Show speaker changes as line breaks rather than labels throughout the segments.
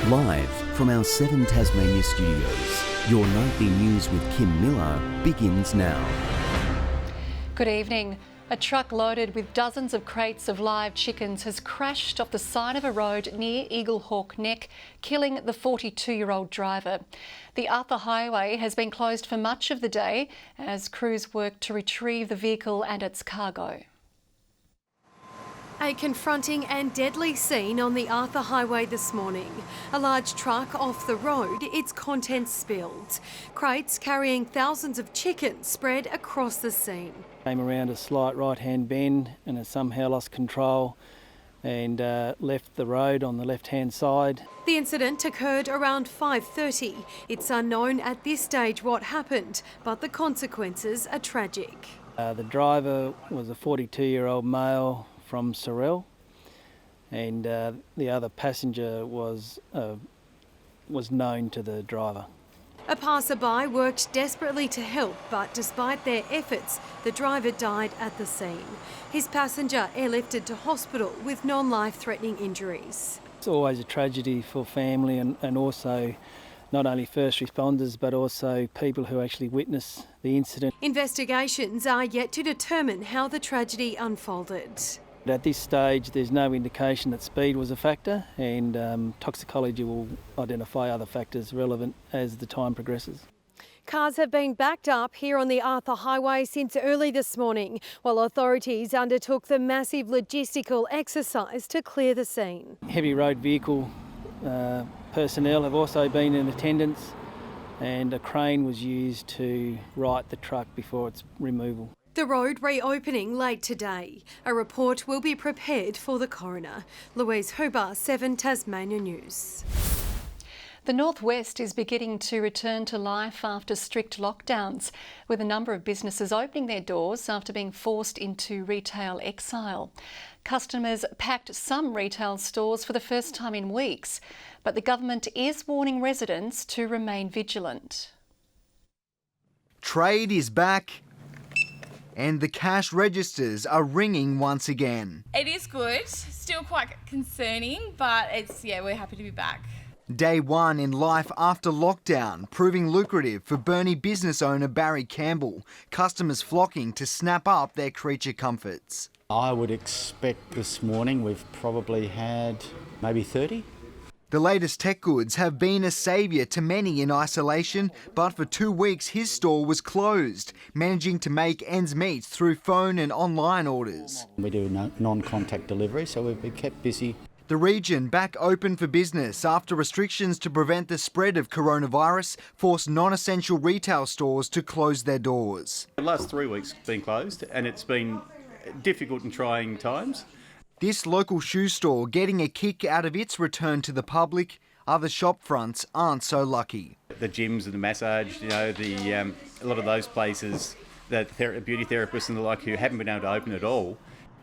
Live from our 7 Tasmania studios, your nightly news with Kim Miller begins now.
Good evening. A truck loaded with dozens of crates of live chickens has crashed off the side of a road near Eaglehawk Neck, killing the 42-year-old driver. The Arthur Highway has been closed for much of the day as crews work to retrieve the vehicle and its cargo.
A confronting and deadly scene on the Arthur Highway this morning. A large truck off the road, its contents spilled. Crates carrying thousands of chickens spread across the scene.
Came around a slight right-hand bend and has somehow lost control and left the road on the left-hand side.
The incident occurred around 5:30. It's unknown at this stage what happened, but the consequences are tragic.
The driver was a 42-year-old male from Sorel, and the other passenger was known to the driver.
A passerby worked desperately to help, but despite their efforts, the driver died at the scene. His passenger airlifted to hospital with non-life-threatening injuries.
It's always a tragedy for family and also not only first responders but also people who actually witness the incident.
Investigations are yet to determine how the tragedy unfolded.
At this stage, there's no indication that speed was a factor, and toxicology will identify other factors relevant as the time progresses.
Cars have been backed up here on the Arthur Highway since early this morning, while authorities undertook the massive logistical exercise to clear the scene.
Heavy road vehicle personnel have also been in attendance, and a crane was used to right the truck before its removal.
The road reopening late today. A report will be prepared for the coroner. Louise Huber, 7 Tasmania News.
The northwest is beginning to return to life after strict lockdowns, with a number of businesses opening their doors after being forced into retail exile. Customers packed some retail stores for the first time in weeks, but the government is warning residents to remain vigilant.
Trade is back, and the cash registers are ringing once again.
It is good, still quite concerning, but we're happy to be back.
Day one in life after lockdown, proving lucrative for Burnie business owner Barry Campbell, customers flocking to snap up their creature comforts.
I would expect this morning we've probably had maybe 30.
The latest tech goods have been a saviour to many in isolation, but for 2 weeks his store was closed, managing to make ends meet through phone and online orders.
We do non-contact delivery, so we've been kept busy.
The region back open for business after restrictions to prevent the spread of coronavirus forced non-essential retail stores to close their doors.
The last 3 weeks have been closed and it's been difficult and trying times.
This local shoe store getting a kick out of its return to the public. Other shop fronts aren't so lucky.
The gyms and the massage, a lot of those places, the beauty therapists and the like who haven't been able to open at all.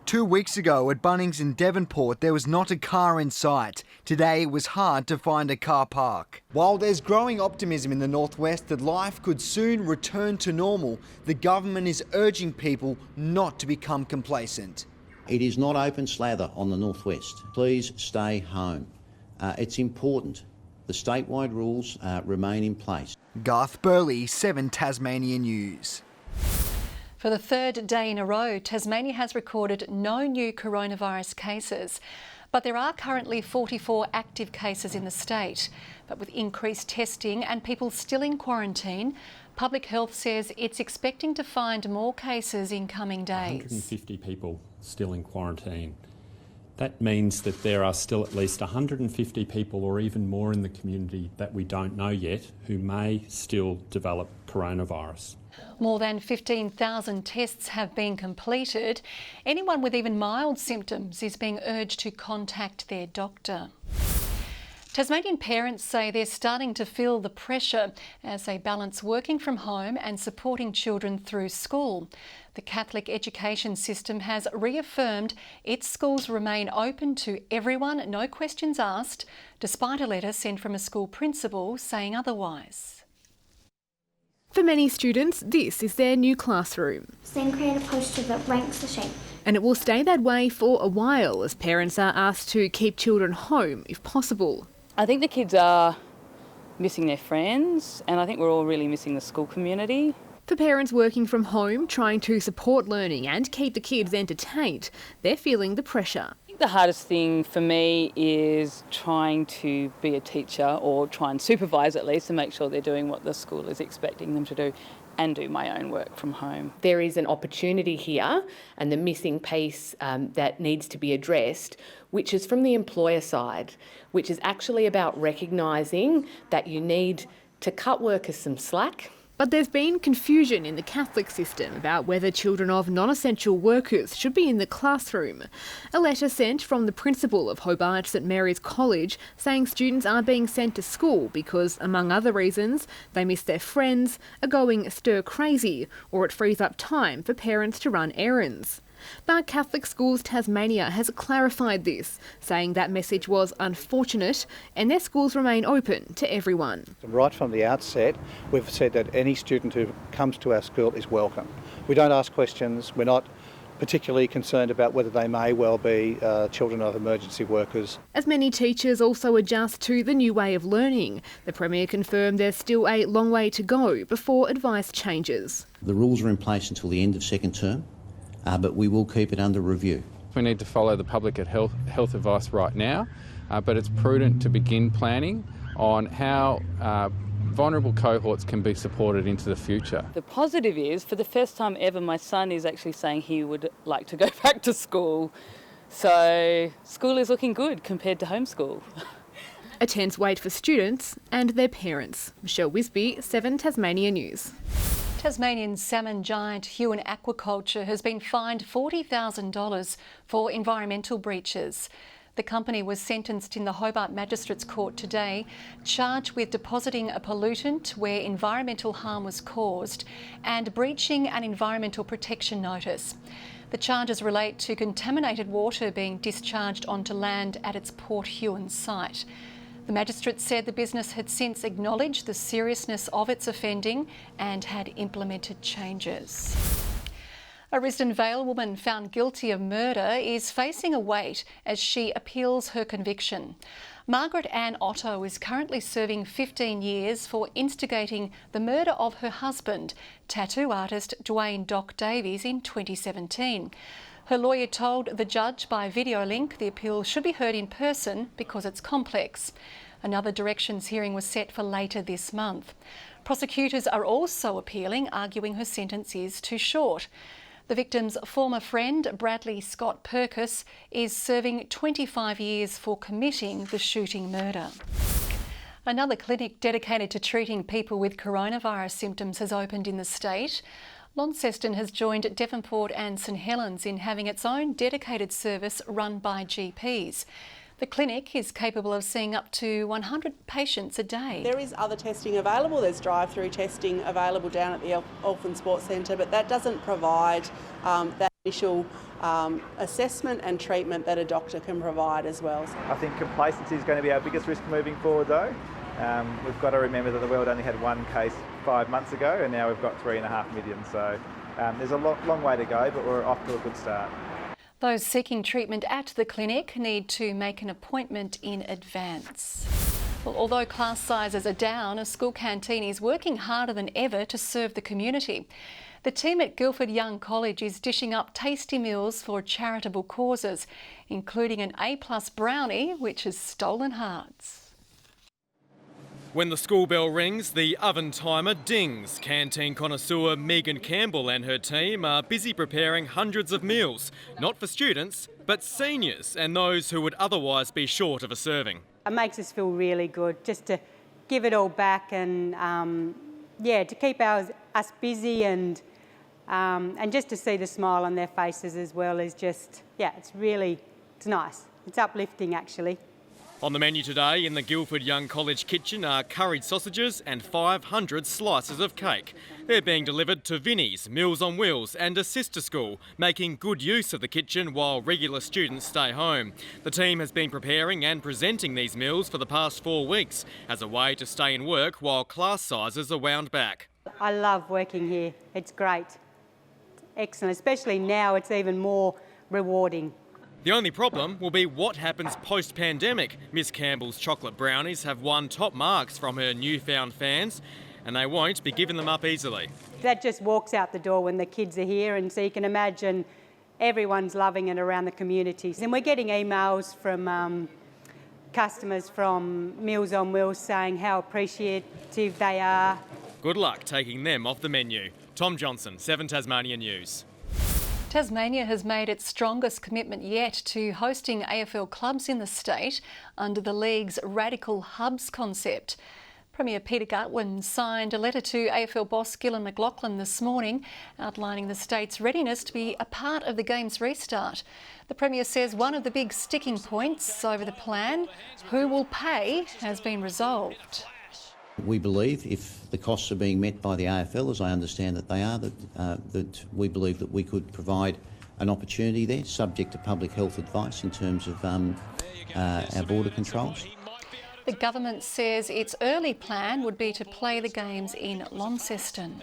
2 weeks ago at Bunnings in Devonport, there was not a car in sight. Today it was hard to find a car park. While there's growing optimism in the northwest that life could soon return to normal, the government is urging people not to become complacent.
It is not open slather on the northwest. Please stay home. It's important. The statewide rules remain in place.
Garth Burley, 7 Tasmania News.
For the third day in a row, Tasmania has recorded no new coronavirus cases. But there are currently 44 active cases in the state. But with increased testing and people still in quarantine, Public Health says it's expecting to find more cases in coming days.
150 people still in quarantine. That means that there are still at least 150 people or even more in the community that we don't know yet who may still develop coronavirus.
More than 15,000 tests have been completed. Anyone with even mild symptoms is being urged to contact their doctor. Tasmanian parents say they're starting to feel the pressure as they balance working from home and supporting children through school. The Catholic education system has reaffirmed its schools remain open to everyone, no questions asked, despite a letter sent from a school principal saying otherwise.
For many students, this is their new classroom.
Then create a poster that ranks the shape.
And it will stay that way for a while as parents are asked to keep children home if possible.
I think the kids are missing their friends, and I think we're all really missing the school community.
For parents working from home, trying to support learning and keep the kids entertained, they're feeling the pressure.
I think the hardest thing for me is trying to be a teacher, or try and supervise at least, to make sure they're doing what the school is expecting them to do, and do my own work from home.
There is an opportunity here, and the missing piece that needs to be addressed, which is from the employer side, which is actually about recognising that you need to cut workers some slack.
But there's been confusion in the Catholic system about whether children of non-essential workers should be in the classroom. A letter sent from the principal of Hobart St Mary's College saying students are being sent to school because, among other reasons, they miss their friends, are going stir-crazy, or it frees up time for parents to run errands. But Catholic Schools Tasmania has clarified this, saying that message was unfortunate and their schools remain open to everyone.
Right from the outset, we've said that any student who comes to our school is welcome. We don't ask questions, we're not particularly concerned about whether they may well be children of emergency workers.
As many teachers also adjust to the new way of learning, the Premier confirmed there's still a long way to go before advice changes.
The rules are in place until the end of second term. But we will keep it under review.
We need to follow the public health advice right now, but it's prudent to begin planning on how vulnerable cohorts can be supported into the future.
The positive is, for the first time ever, my son is actually saying he would like to go back to school. So school is looking good compared to homeschool.
A tense wait for students and their parents. Michelle Wisby, 7 Tasmania News.
Tasmanian salmon giant Hugh Aquaculture has been fined $40,000 for environmental breaches. The company was sentenced in the Hobart Magistrates Court today, charged with depositing a pollutant where environmental harm was caused and breaching an environmental protection notice. The charges relate to contaminated water being discharged onto land at its Port Huon site. The magistrate said the business had since acknowledged the seriousness of its offending and had implemented changes. A Risdon Vale woman found guilty of murder is facing a wait as she appeals her conviction. Margaret Ann Otto is currently serving 15 years for instigating the murder of her husband, tattoo artist Dwayne Doc Davies, in 2017. Her lawyer told the judge by video link the appeal should be heard in person because it's complex. Another directions hearing was set for later this month. Prosecutors are also appealing, arguing her sentence is too short. The victim's former friend, Bradley Scott Purkis, is serving 25 years for committing the shooting murder. Another clinic dedicated to treating people with coronavirus symptoms has opened in the state. Launceston has joined Devonport and St Helens in having its own dedicated service run by GPs. The clinic is capable of seeing up to 100 patients a day.
There is other testing available. There's drive-through testing available down at the Elfin Sports Centre, but that doesn't provide that initial assessment and treatment that a doctor can provide as well.
I think complacency is going to be our biggest risk moving forward though. We've got to remember that the world only had one case 5 months ago and now we've got 3.5 million. So there's a long way to go, but we're off to a good start.
Those seeking treatment at the clinic need to make an appointment in advance. Well, although class sizes are down, a school canteen is working harder than ever to serve the community. The team at Guildford Young College is dishing up tasty meals for charitable causes, including an A+ brownie, which has stolen hearts.
When the school bell rings, the oven timer dings. Canteen connoisseur Megan Campbell and her team are busy preparing hundreds of meals, not for students, but seniors and those who would otherwise be short of a serving.
It makes us feel really good just to give it all back and, to keep us busy and just to see the smile on their faces as well is just, it's nice. It's uplifting actually.
On the menu today in the Guildford Young College kitchen are curried sausages and 500 slices of cake. They're being delivered to Vinnie's, Meals on Wheels and a sister school, making good use of the kitchen while regular students stay home. The team has been preparing and presenting these meals for the past 4 weeks as a way to stay in work while class sizes are wound back.
I love working here. It's great. It's excellent, especially now it's even more rewarding.
The only problem will be what happens post-pandemic. Miss Campbell's chocolate brownies have won top marks from her newfound fans, and they won't be giving them up easily.
That just walks out the door when the kids are here, and so you can imagine everyone's loving it around the communities. And we're getting emails from customers from Meals on Wheels saying how appreciative they are.
Good luck taking them off the menu. Tom Johnson, 7 Tasmania News.
Tasmania has made its strongest commitment yet to hosting AFL clubs in the state under the league's Radical Hubs concept. Premier Peter Gutwin signed a letter to AFL boss Gillan McLachlan this morning, outlining the state's readiness to be a part of the game's restart. The Premier says one of the big sticking points over the plan, who will pay, has been resolved.
We believe if the costs are being met by the AFL, as I understand that they are, that we believe that we could provide an opportunity there, subject to public health advice in terms of our border controls.
The government says its early plan would be to play the games in Launceston.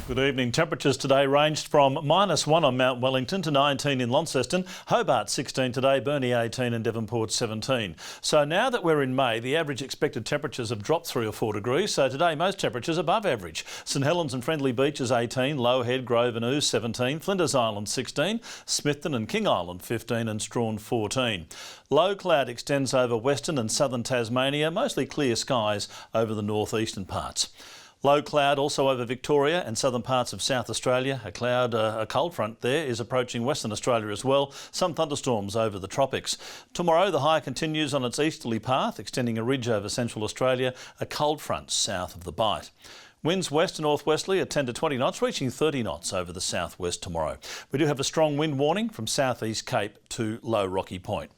Good evening. Temperatures today ranged from -1 on Mount Wellington to 19 in Launceston, Hobart 16 today, Burnie 18 and Devonport 17. So now that we're in May, the average expected temperatures have dropped 3 or 4 degrees, so today most temperatures above average. St Helens and Friendly Beaches 18, Lowhead, Grove and Ouse 17, Flinders Island 16, Smithton and King Island 15 and Strawn 14. Low cloud extends over western and southern Tasmania, mostly clear skies over the northeastern parts. Low cloud also over Victoria and southern parts of South Australia. A cold front there is approaching Western Australia as well. Some thunderstorms over the tropics. Tomorrow the high continues on its easterly path, extending a ridge over Central Australia. A cold front south of the Bight. Winds west and northwesterly at 10 to 20 knots, reaching 30 knots over the southwest tomorrow. We do have a strong wind warning from southeast Cape to Low Rocky Point.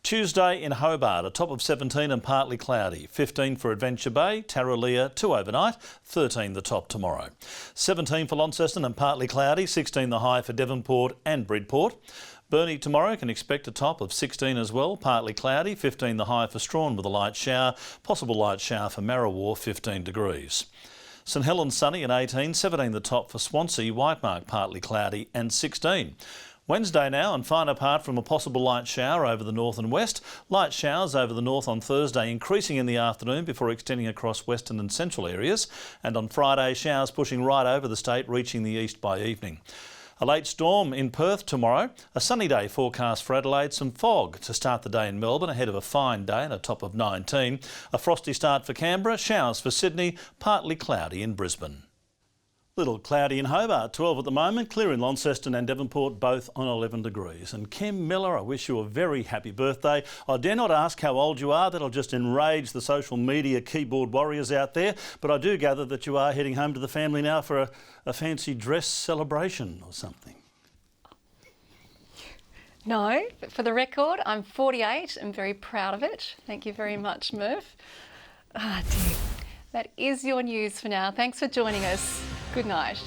Tuesday in Hobart, a top of 17 and partly cloudy. 15 for Adventure Bay, Tarraleah 2 overnight, 13 the top tomorrow. 17 for Launceston and partly cloudy, 16 the high for Devonport and Bridport. Burnie tomorrow can expect a top of 16 as well, partly cloudy, 15 the high for Strawn with a light shower, possible light shower for Marrawar, 15 degrees. St Helens sunny and 18, 17 the top for Swansea, Whitemark partly cloudy and 16. Wednesday now, and fine apart from a possible light shower over the north and west. Light showers over the north on Thursday, increasing in the afternoon before extending across western and central areas. And on Friday, showers pushing right over the state, reaching the east by evening. A late storm in Perth tomorrow. A sunny day forecast for Adelaide. Some fog to start the day in Melbourne ahead of a fine day and a top of 19. A frosty start for Canberra. Showers for Sydney. Partly cloudy in Brisbane. Little cloudy in Hobart, 12 at the moment, clear in Launceston and Devonport, both on 11 degrees. And Kim Miller, I wish you a very happy birthday. I dare not ask how old you are, that'll just enrage the social media keyboard warriors out there, but I do gather that you are heading home to the family now for a fancy dress celebration or something.
No, but for the record, I'm 48 and very proud of it. Thank you very much, Murph. Ah, dear. That is your news for now. Thanks for joining us. Good night.